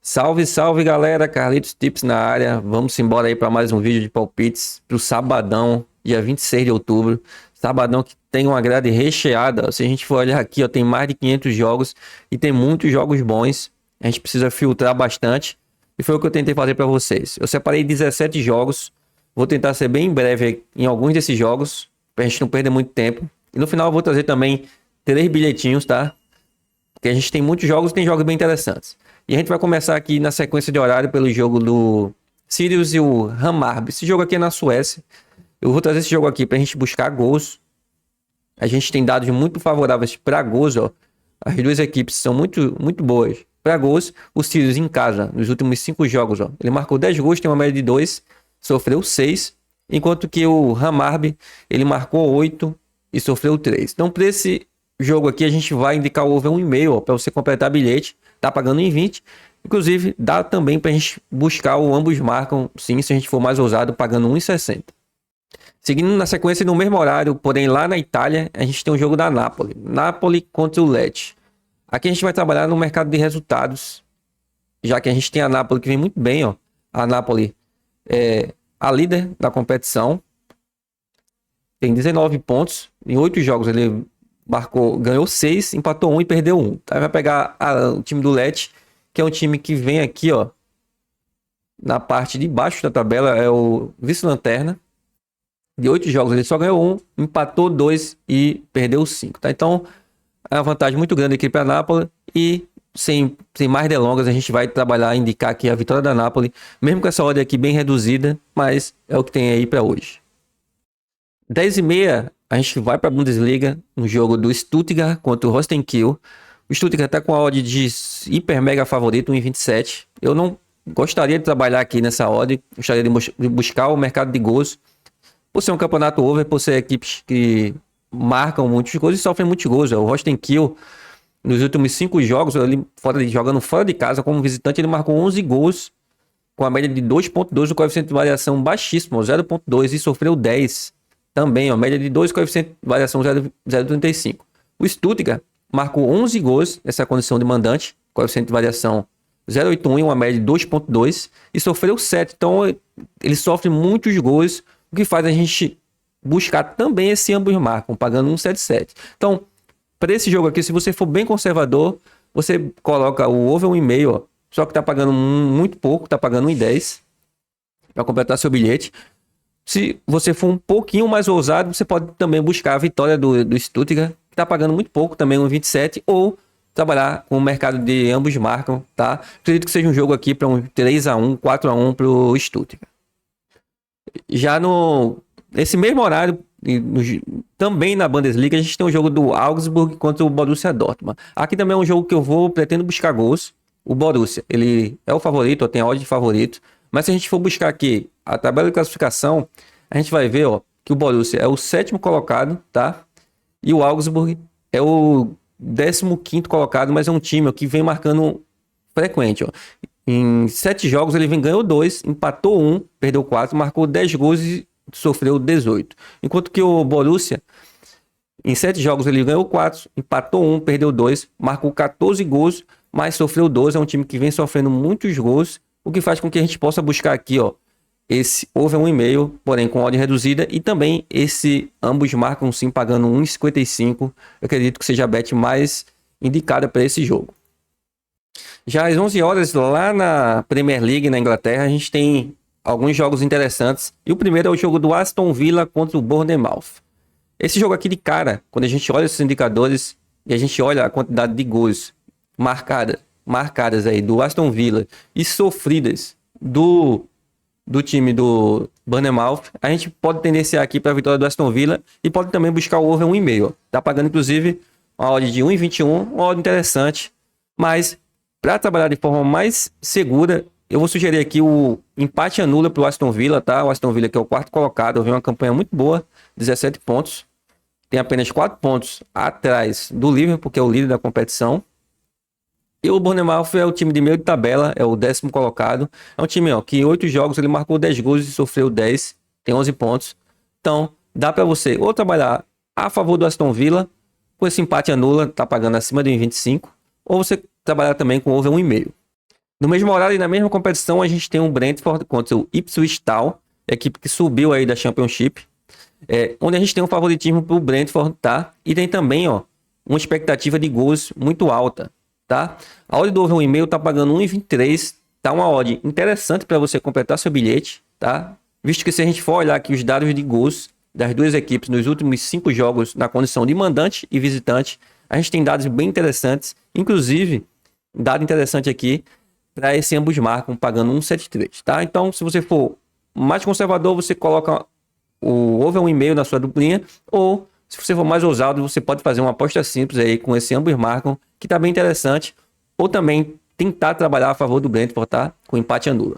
Salve, salve galera, Carlitos Tips na área. Vamos embora aí para mais um vídeo de palpites pro sabadão, dia 26 de outubro. Sabadão que tem uma grade recheada. Se a gente for olhar aqui, ó, tem mais de 500 jogos e tem muitos jogos bons. A gente precisa filtrar bastante e foi o que eu tentei fazer para vocês. Eu separei 17 jogos. Vou tentar ser bem breve em alguns desses jogos pra gente não perder muito tempo. E no final eu vou trazer também 3 bilhetinhos, tá? Porque a gente tem muitos jogos e tem jogos bem interessantes. E a gente vai começar aqui na sequência de horário pelo jogo do Sirius e o Hammarby. Esse jogo aqui é na Suécia. Eu vou trazer esse jogo aqui pra gente buscar gols. A gente tem dados muito favoráveis para gols, ó. As duas equipes são muito boas para gols. O Sirius em casa, nos últimos 5 jogos, ó, ele marcou 10 gols, tem uma média de 2, sofreu 6. Enquanto que o Hammarby, ele marcou 8 e sofreu 3. Então, para esse jogo aqui, a gente vai indicar o over 1,5 para você completar bilhete. Tá pagando em 20. Inclusive, dá também pra gente buscar o ambos marcam, sim, se a gente for mais ousado, pagando 1,60. Seguindo na sequência, no mesmo horário, porém lá na Itália, a gente tem um jogo da Napoli. Napoli contra o Lecce. Aqui a gente vai trabalhar no mercado de resultados, já que a gente tem a Napoli que vem muito bem, ó. A Napoli é a líder da competição. Tem 19 pontos. Em 8 jogos ele ganhou 6, empatou 1 e perdeu 1. Aí vai pegar o time do Lecce, que é um time que vem aqui, ó, na parte de baixo da tabela, é o vice-lanterna. De 8 jogos ele só ganhou 1, empatou 2 e perdeu 5, tá? Então, é uma vantagem muito grande aqui para a Napoli e sem mais delongas, a gente vai trabalhar, indicar aqui a vitória da Napoli, mesmo com essa odd aqui bem reduzida, mas é o que tem aí para hoje. 10h30, a gente vai para a Bundesliga, no jogo do Stuttgart contra o Holstein Kiel. O Stuttgart está com a odd de hiper mega favorito, 1,27. Eu não gostaria de trabalhar aqui nessa odd, gostaria de buscar o mercado de gols. Por ser um campeonato over, por ser equipes que marcam muitos gols e sofrem muitos gols. O Holstein Kiel, nos últimos 5 jogos, jogando fora de casa como visitante, ele marcou 11 gols, com a média de 2,2, o coeficiente de variação baixíssimo, 0,2, e sofreu 10. Também, ó, média de 2, coeficiente de variação 0,35. O Stuttgart marcou 11 gols nessa condição de mandante, coeficiente de variação 0,81 e uma média de 2,2, e sofreu 7. Então, ele sofre muitos gols, o que faz a gente buscar também esse ambos marcam, pagando 1,77. Então, para esse jogo aqui, se você for bem conservador, você coloca o over 1,5, ó, só que tá pagando muito pouco, tá pagando 1,10 para completar seu bilhete. Se você for um pouquinho mais ousado, você pode também buscar a vitória do Stuttgart, que está pagando muito pouco, também 1,27, ou trabalhar com o mercado de ambos marcam, tá? Acredito que seja um jogo aqui para um 3-1, 4-1 para o Stuttgart. Já nesse mesmo horário, também na Bundesliga, a gente tem um jogo do Augsburg contra o Borussia Dortmund. Aqui também é um jogo que pretendo buscar gols. O Borussia, ele é o favorito, tem a odd de favorito. Mas se a gente for buscar aqui a tabela de classificação, a gente vai ver, ó, que o Borussia é o 7º colocado, tá? E o Augsburg é o 15º colocado, mas é um time, ó, que vem marcando frequente, ó. Em 7 jogos ele ganhou 2, empatou 1, perdeu 4, marcou 10 gols e sofreu 18. Enquanto que o Borussia, em 7 jogos ele ganhou 4, empatou 1, perdeu 2, marcou 14 gols, mas sofreu 12. É um time que vem sofrendo muitos gols, o que faz com que a gente possa buscar aqui, ó, esse over 1,5, porém com odd reduzida, e também esse ambos marcam sim, pagando 1,55. Eu acredito que seja a bet mais indicada para esse jogo. Já às 11 horas, lá na Premier League, na Inglaterra, a gente tem alguns jogos interessantes. E o primeiro é o jogo do Aston Villa contra o Bournemouth. Esse jogo aqui de cara, quando a gente olha esses indicadores e a gente olha a quantidade de gols marcadas aí do Aston Villa e sofridas do time do Bournemouth, a gente pode tendenciar aqui para a vitória do Aston Villa e pode também buscar o over 1,5. Tá pagando inclusive uma odd de 1,21, uma odd interessante, mas para trabalhar de forma mais segura, eu vou sugerir aqui o empate anula para o Aston Villa, tá? O Aston Villa, que é o 4º colocado, vem uma campanha muito boa, 17 pontos. Tem apenas 4 pontos atrás do Liverpool, que é o líder da competição. E o Bournemouth é o time de meio de tabela, é o 10º colocado. É um time, ó, que em 8 jogos ele marcou 10 gols e sofreu 10, tem 11 pontos. Então, dá para você ou trabalhar a favor do Aston Villa, com esse empate anula, tá pagando acima de 1,25, ou você trabalhar também com over 1,5. No mesmo horário e na mesma competição, a gente tem o Brentford contra o Ipswich Town, equipe que subiu aí da Championship, onde a gente tem um favoritismo pro Brentford, tá? E tem também, ó, uma expectativa de gols muito alta, tá? A odd do over 1,5 tá pagando 1,23, tá uma odd interessante para você completar seu bilhete, tá? Visto que se a gente for olhar aqui os dados de gols das duas equipes nos últimos 5 jogos na condição de mandante e visitante, a gente tem dados bem interessantes, inclusive, dado interessante aqui, para esse ambos marcam pagando 1,73, tá? Então, se você for mais conservador, você coloca o over 1,5 na sua duplinha, ou se você for mais ousado, você pode fazer uma aposta simples aí com esse ambos marcam, que tá bem interessante, ou também tentar trabalhar a favor do Brentford, tá? Com empate anula.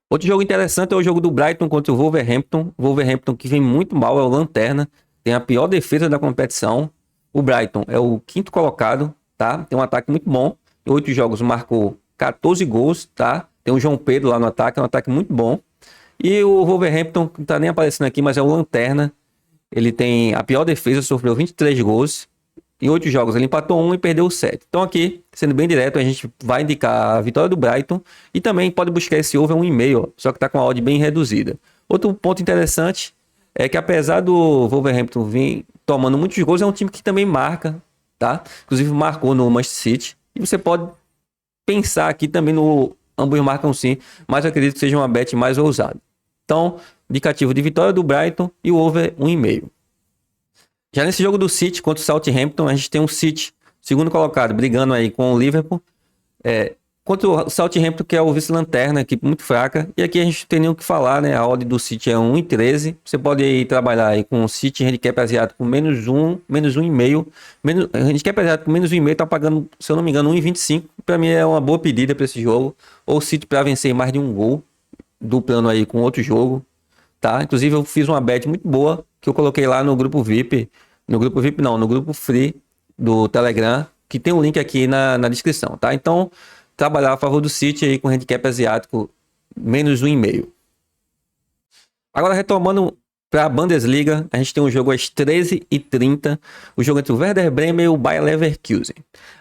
Outro jogo interessante é o jogo do Brighton contra o Wolverhampton. O Wolverhampton que vem muito mal, é o lanterna, tem a pior defesa da competição. O Brighton é o quinto colocado, tá? Tem um ataque muito bom. Em 8 jogos marcou 14 gols, tá? Tem o João Pedro lá no ataque, é um ataque muito bom. E o Wolverhampton, não tá nem aparecendo aqui, mas é o lanterna. Ele tem a pior defesa, sofreu 23 gols. Em 8 jogos ele empatou 1 e perdeu 7. Então aqui, sendo bem direto, a gente vai indicar a vitória do Brighton. E também pode buscar esse over 1,5, só que tá com a odd bem reduzida. Outro ponto interessante é que apesar do Wolverhampton vir tomando muitos gols, é um time que também marca, tá? Inclusive marcou no Manchester City. E você pode pensar aqui também no ambos marcam sim, mas eu acredito que seja uma bet mais ousada. Então, indicativo de vitória do Brighton e o over 1,5. Já nesse jogo do City contra o Southampton, a gente tem um City, segundo colocado, brigando aí com o Liverpool. Contra o Southampton, que é o vice-lanterna, equipe muito fraca. E aqui a gente não tem nem o que falar, né? A odd do City é 1,13. Você pode aí trabalhar aí com o City handicap asiático menos 1, menos 1,5. Handicap asiático menos 1,5 tá pagando, se eu não me engano, 1,25. Para mim é uma boa pedida para esse jogo. Ou o City para vencer mais de um gol, duplando aí com outro jogo, tá? Inclusive eu fiz uma bet muito boa que eu coloquei lá no grupo VIP. No grupo VIP não, no grupo Free do Telegram, que tem um link aqui na descrição, tá? Então, trabalhar a favor do City aí com handicap asiático menos 1,5. Agora retomando para a Bundesliga, a gente tem um jogo às 13h30, o jogo entre o Werder Bremen e o Bayer Leverkusen.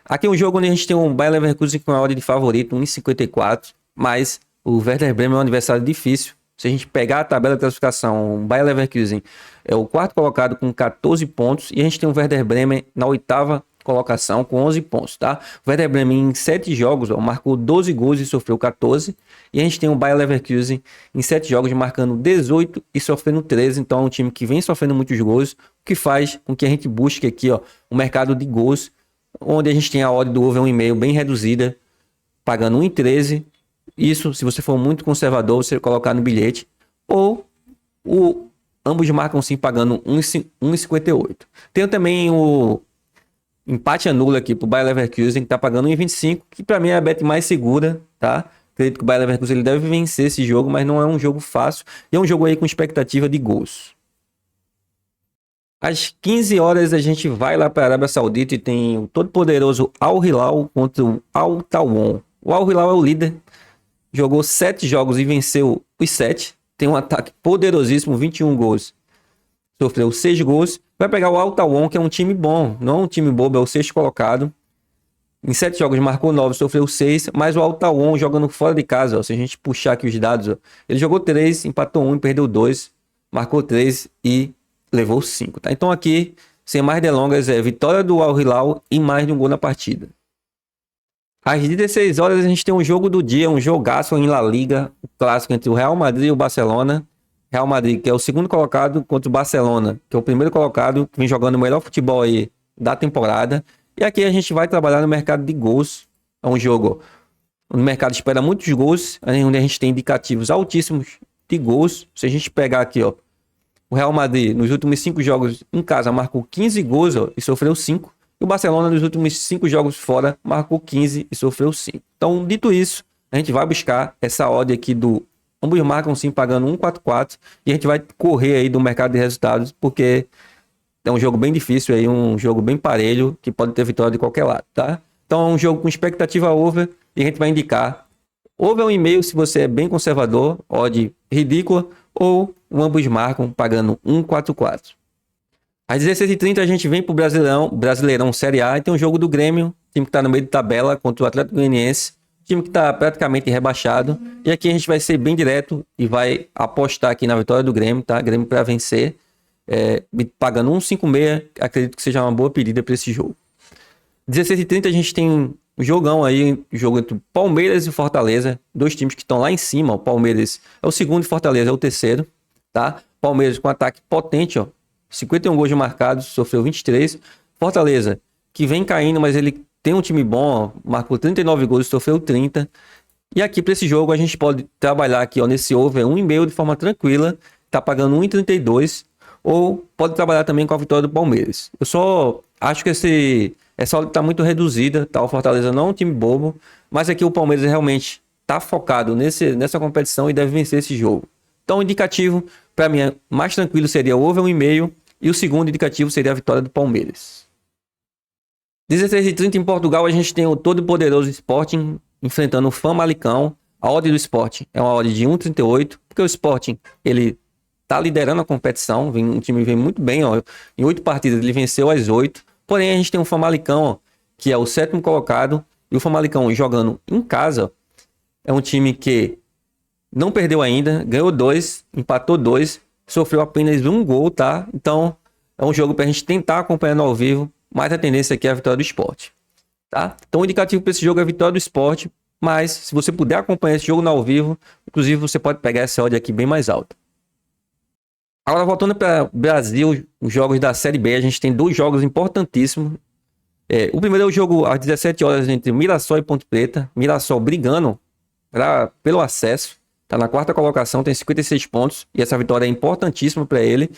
Aqui é um jogo onde a gente tem um Bayer Leverkusen com a odd de favorito, 1,54, mas o Werder Bremen é um adversário difícil. Se a gente pegar a tabela de classificação, o Bayer Leverkusen é o quarto colocado com 14 pontos e a gente tem o Werder Bremen na oitava colocação com 11 pontos, tá? O Werder Bremen em 7 jogos marcou 12 gols e sofreu 14. E a gente tem o Bayer Leverkusen em 7 jogos marcando 18 e sofrendo 13. Então é um time que vem sofrendo muitos gols, o que faz com que a gente busque aqui, ó, um mercado de gols, onde a gente tem a odd do over 1,5 bem reduzida, pagando 1,13. Isso, se você for muito conservador, você colocar no bilhete. Ou ambos marcam sim pagando 1,58. Tem também o empate anula aqui pro Bayer Leverkusen, que tá pagando 1,25, que para mim é a bet mais segura, tá? Acredito que o Bayer Leverkusen ele deve vencer esse jogo, mas não é um jogo fácil. E é um jogo aí com expectativa de gols. Às 15 horas a gente vai lá para a Arábia Saudita e tem o todo poderoso Al Hilal contra o Al Tawon. O Al Hilal é o líder, jogou 7 jogos e venceu os 7. Tem um ataque poderosíssimo, 21 gols. Sofreu 6 gols. Vai pegar o Al Tawon, que é um time bom. Não é um time bobo, é o sexto colocado. Em 7 jogos marcou 9, sofreu 6. Mas o Al Tawon jogando fora de casa. Ó, se a gente puxar aqui os dados, ó, ele jogou 3, empatou 1 e perdeu 2. Marcou 3 e levou 5. Tá? Então aqui, sem mais delongas, é vitória do Al Hilal e mais de um gol na partida. Às 16 horas a gente tem um jogo do dia, um jogaço em La Liga, o clássico entre o Real Madrid e o Barcelona. Real Madrid, que é o segundo colocado, contra o Barcelona, que é o primeiro colocado, que vem jogando o melhor futebol aí da temporada. E aqui a gente vai trabalhar no mercado de gols. É um jogo onde o mercado espera muitos gols, onde a gente tem indicativos altíssimos de gols. Se a gente pegar aqui, ó, o Real Madrid nos últimos 5 jogos em casa marcou 15 gols, ó, e sofreu 5. E o Barcelona nos últimos 5 jogos fora marcou 15 e sofreu 5. Então, dito isso, a gente vai buscar essa odd aqui do ambos marcam sim pagando 1,44 e a gente vai correr aí do mercado de resultados porque é um jogo bem difícil aí, um jogo bem parelho que pode ter vitória de qualquer lado, tá? Então é um jogo com expectativa over e a gente vai indicar over 1,5 se você é bem conservador, odd ridícula, ou o ambos marcam pagando 1,44. Às 16h30 a gente vem pro Brasileirão Série A e tem um jogo do Grêmio, time que tá no meio de tabela contra o Atlético Goianiense. time que está praticamente rebaixado. E aqui a gente vai ser bem direto e vai apostar aqui na vitória do Grêmio, tá? Grêmio para vencer, pagando 1,56, acredito que seja uma boa pedida para esse jogo. 16h30 a gente tem um jogão aí, jogo entre Palmeiras e Fortaleza, dois times que estão lá em cima. O Palmeiras é o segundo e Fortaleza é o terceiro, tá? Palmeiras com ataque potente, ó, 51 gols marcados, sofreu 23. Fortaleza, que vem caindo, mas ele tem um time bom, ó, marcou 39 gols, sofreu 30. E aqui para esse jogo a gente pode trabalhar aqui, ó, nesse over 1,5 de forma tranquila, tá pagando 1,32, ou pode trabalhar também com a vitória do Palmeiras. Eu só acho que essa odd tá muito reduzida, tá? O Fortaleza não é um time bobo, mas aqui o Palmeiras realmente tá focado nessa competição e deve vencer esse jogo. Então, o indicativo para mim mais tranquilo seria o over 1,5 e o segundo indicativo seria a vitória do Palmeiras. 16h30 em Portugal a gente tem o todo poderoso Sporting enfrentando o Famalicão. A odd do Sporting é uma odd de 1,38, porque o Sporting ele tá liderando a competição, o time vem muito bem, ó, em 8 partidas ele venceu as 8. Porém, a gente tem o Famalicão, ó, que é o 7º colocado, e o Famalicão jogando em casa, ó, é um time que não perdeu ainda, ganhou 2, empatou 2, sofreu apenas 1 gol, tá? Então, é um jogo pra gente tentar acompanhar ao vivo, mas a tendência aqui é a vitória do Sport, tá? Então, o indicativo para esse jogo é a vitória do Sport, mas se você puder acompanhar esse jogo no ao vivo, inclusive você pode pegar essa odd aqui bem mais alta. Agora, voltando para o Brasil, os jogos da Série B, a gente tem 2 jogos importantíssimos. O primeiro é o jogo às 17 horas entre Mirassol e Ponte Preta. Mirassol brigando pelo acesso. Está na 4ª colocação, tem 56 pontos. E essa vitória é importantíssima para ele.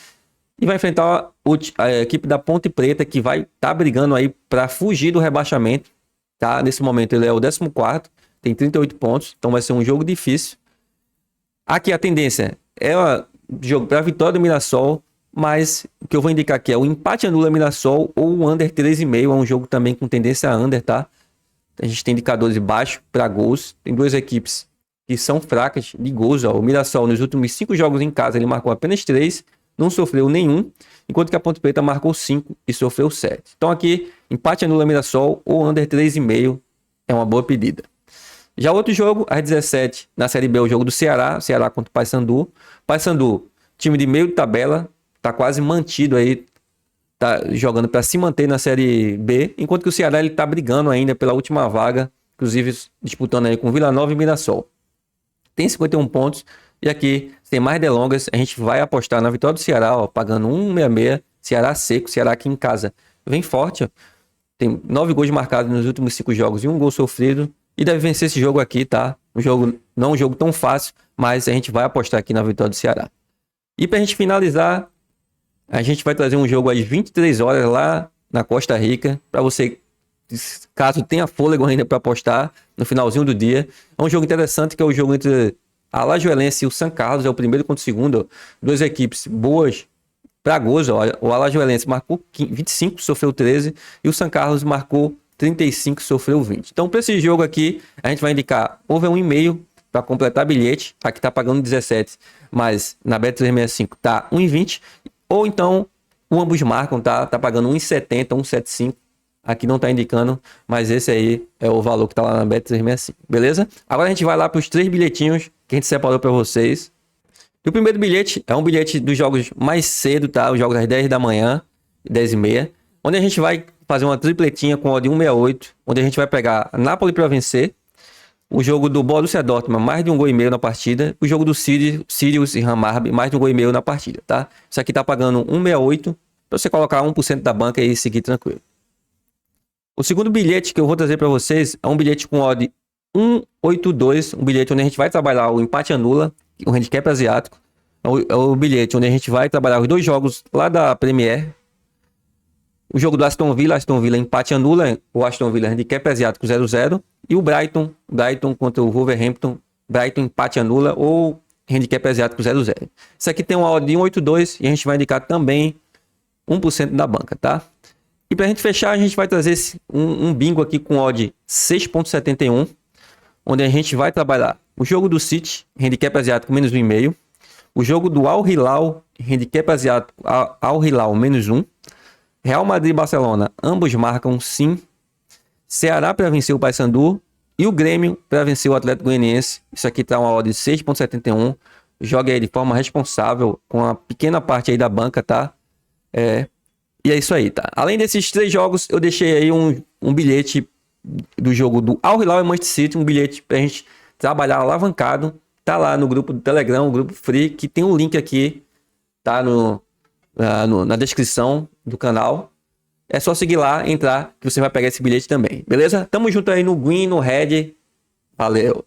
E vai enfrentar a equipe da Ponte Preta, que vai estar brigando aí para fugir do rebaixamento. Tá? Nesse momento ele é o 14º, tem 38 pontos. Então vai ser um jogo difícil. Aqui a tendência é jogo para a vitória do Mirassol, mas o que eu vou indicar aqui é o empate anula Mirassol ou o under 3,5, é um jogo também com tendência a under, tá? A gente tem indicadores baixos para gols, tem 2 equipes que são fracas de gols, ó. O Mirassol nos últimos 5 jogos em casa ele marcou apenas 3, não sofreu nenhum, enquanto que a Ponte Preta marcou 5 e sofreu 7. Então aqui, empate anula Mirassol ou under 3,5 é uma boa pedida. Já outro jogo, às 17, na Série B, o jogo do Ceará contra o Paysandu. Paysandu, time de meio de tabela, tá quase mantido aí, tá jogando para se manter na Série B, enquanto que o Ceará ele tá brigando ainda pela última vaga, inclusive disputando aí com Vila Nova e Mirassol. Tem 51 pontos, e aqui, sem mais delongas, a gente vai apostar na vitória do Ceará, ó, pagando 1,66, Ceará seco, Ceará aqui em casa vem forte, ó. Tem 9 gols marcados nos últimos 5 jogos e 1 gol sofrido. E deve vencer esse jogo aqui, tá? Não um jogo tão fácil, mas a gente vai apostar aqui na vitória do Ceará. E pra gente finalizar, a gente vai trazer um jogo às 23 horas lá na Costa Rica, para você, caso tenha fôlego ainda para apostar no finalzinho do dia. É um jogo interessante, que é o jogo entre a Alajuelense e o São Carlos, é o primeiro contra o segundo, ó. 2 equipes boas para gols, ó. O Alajuelense marcou 25, sofreu 13, e o São Carlos marcou 35, sofreu 20. Então, para esse jogo aqui, a gente vai indicar over 1,5 para completar bilhete. Aqui tá pagando 17, mas na Bet365 tá 1,20. Ou então, ambos marcam, tá pagando 1,70, 1,75. Aqui não tá indicando, mas esse aí é o valor que tá lá na Bet365, beleza? Agora a gente vai lá para os 3 bilhetinhos que a gente separou para vocês. E o primeiro bilhete é um bilhete dos jogos mais cedo, tá? Os jogos às 10 da manhã, 10h30, onde a gente vai fazer uma tripletinha com odd 1,68, onde a gente vai pegar a Napoli para vencer, o jogo do Borussia Dortmund, mais de 1,5 gols na partida, o jogo do Sirius e Hammarby, mais de 1,5 gols na partida, tá? Isso aqui tá pagando 1,68, para você colocar 1% da banca e seguir tranquilo. O segundo bilhete que eu vou trazer para vocês é um bilhete com odd 1,82, um bilhete onde a gente vai trabalhar o empate anula, o handicap asiático, é o bilhete onde a gente vai trabalhar os 2 jogos lá da Premier. O jogo do Aston Villa empate anula, o Aston Villa handicap asiático 0-0. E o Brighton contra o Wolverhampton, Brighton empate anula ou handicap asiático 0-0. Isso aqui tem uma odd de 1,82 e a gente vai indicar também 1% da banca, tá? E pra gente fechar, a gente vai trazer um bingo aqui com odd 6,71, onde a gente vai trabalhar o jogo do City, handicap asiático menos 1,5. O jogo do Al Hilal, handicap asiático Al Hilal menos 1. Real Madrid e Barcelona, ambos marcam sim. Ceará para vencer o Paysandu e o Grêmio para vencer o Atlético Goianiense. Isso aqui tá uma odd de 6,71. Jogue aí de forma responsável com a pequena parte aí da banca, tá? E é isso aí, tá? Além desses 3 jogos, eu deixei aí um bilhete do jogo do Al Hilal e Manchester City, um bilhete pra gente trabalhar alavancado. Tá lá no grupo do Telegram, o grupo Free, que tem um link aqui, tá na descrição do canal. É só seguir lá, entrar, que você vai pegar esse bilhete também, beleza? Tamo junto aí no Green, no Red. Valeu!